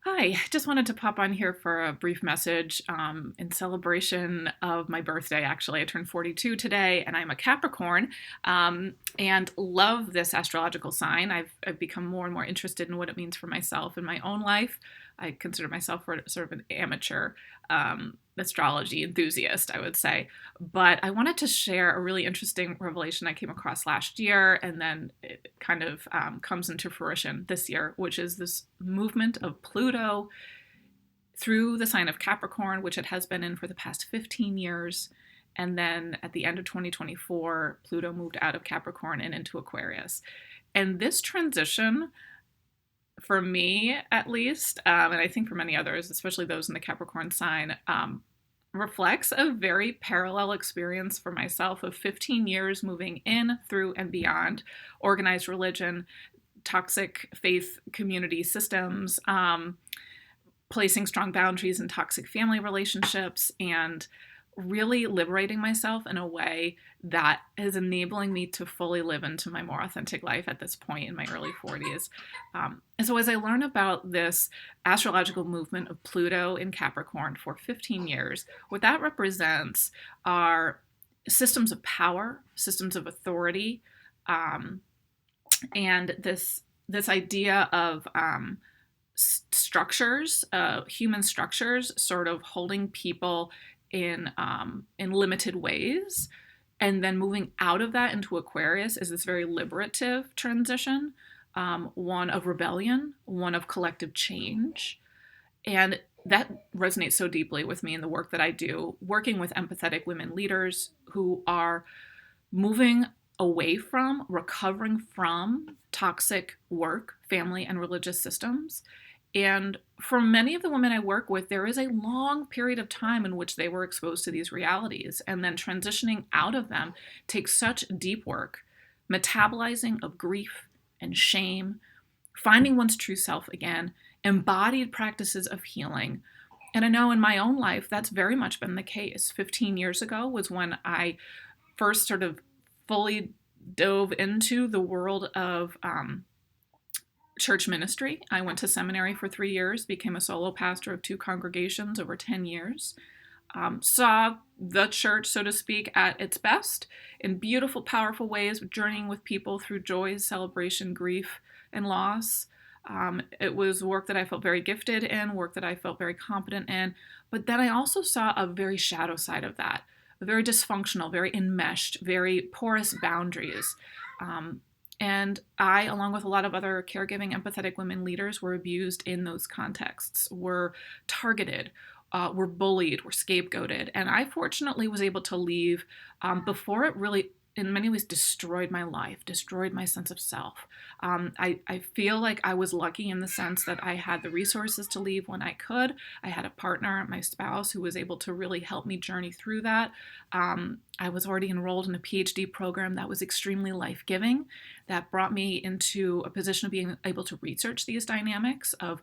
Hi, just wanted to pop on here for a brief message in celebration of my birthday. Actually, I turned 42 today, and I'm a Capricorn, and love this astrological sign. I've become more and more interested in what it means for myself in my own life. I consider myself sort of an amateur astrology enthusiast, I would say. But I wanted to share a really interesting revelation I came across last year, and then it kind of comes into fruition this year, which is this movement of Pluto through the sign of Capricorn, which it has been in for the past 15 years. And then at the end of 2024, Pluto moved out of Capricorn and into Aquarius. And this transition, for me at least, and I think for many others, especially those in the Capricorn sign, reflects a very parallel experience for myself of 15 years moving in, through, and beyond organized religion, toxic faith community systems, placing strong boundaries in toxic family relationships, and really liberating myself in a way that is enabling me to fully live into my more authentic life at this point in my early 40s. And so as I learn about this astrological movement of Pluto in Capricorn for 15 years, what that represents are systems of power, systems of authority, and this idea of structures, human structures, sort of holding people in limited ways, and then moving out of that into Aquarius is this very liberative transition, one of rebellion, one of collective change, and that resonates so deeply with me in the work that I do, working with empathetic women leaders who are moving away from, recovering from toxic work, family, and religious systems. And for many of the women I work with, there is a long period of time in which they were exposed to these realities. And then transitioning out of them takes such deep work, metabolizing of grief and shame, finding one's true self again, embodied practices of healing. And I know in my own life, that's very much been the case. 15 years ago was when I first sort of fully dove into the world of church ministry. I went to seminary for 3 years, became a solo pastor of two congregations over 10 years, saw the church, so to speak, at its best in beautiful, powerful ways, journeying with people through joys, celebration, grief, and loss. It was work that I felt very gifted in, work that I felt very competent in, but then I also saw a very shadow side of that, very dysfunctional, very enmeshed, very porous boundaries. And I, along with a lot of other caregiving, empathetic women leaders, were abused in those contexts, were targeted, were bullied, were scapegoated. And I fortunately was able to leave before it really, in many ways, destroyed my life, destroyed my sense of self. I feel like I was lucky in the sense that I had the resources to leave when I could. I had a partner, my spouse, who was able to really help me journey through that. I was already enrolled in a PhD program that was extremely life-giving, that brought me into a position of being able to research these dynamics of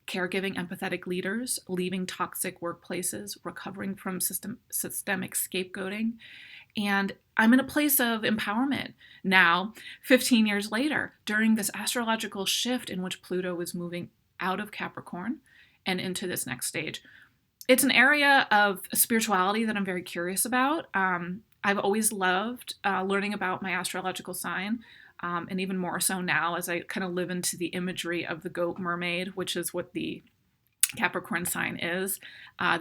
caregiving empathetic leaders, leaving toxic workplaces, recovering from systemic scapegoating. And I'm in a place of empowerment now, 15 years later, during this astrological shift in which Pluto is moving out of Capricorn and into this next stage. It's an area of spirituality that I'm very curious about. I've always loved learning about my astrological sign, and even more so now as I kind of live into the imagery of the goat mermaid, which is what the Capricorn sign is,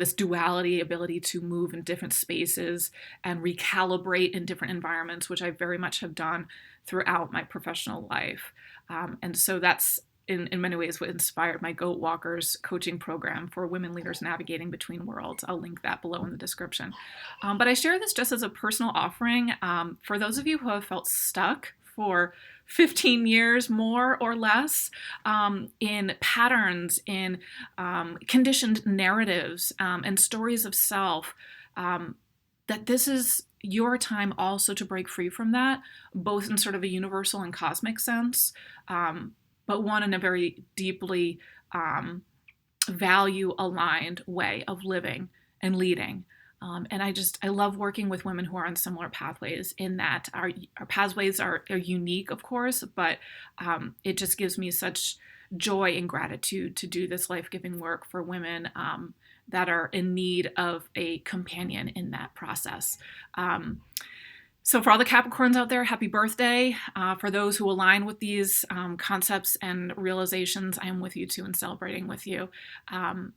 this duality, ability to move in different spaces and recalibrate in different environments, which I very much have done throughout my professional life. And so that's in many ways what inspired my Goat Walkers coaching program for women leaders navigating between worlds. I'll link that below in the description. But I share this just as a personal offering for those of you who have felt stuck for 15 years, more or less, in patterns, in conditioned narratives, and stories of self, that this is your time also to break free from that, both in sort of a universal and cosmic sense, but one in a very deeply value-aligned way of living and leading. And I love working with women who are on similar pathways in that our pathways are unique, of course, but it just gives me such joy and gratitude to do this life-giving work for women that are in need of a companion in that process. So for all the Capricorns out there, happy birthday. For those who align with these concepts and realizations, I am with you too and celebrating with you. And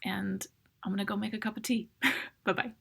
I'm going to go make a cup of tea. Bye-bye.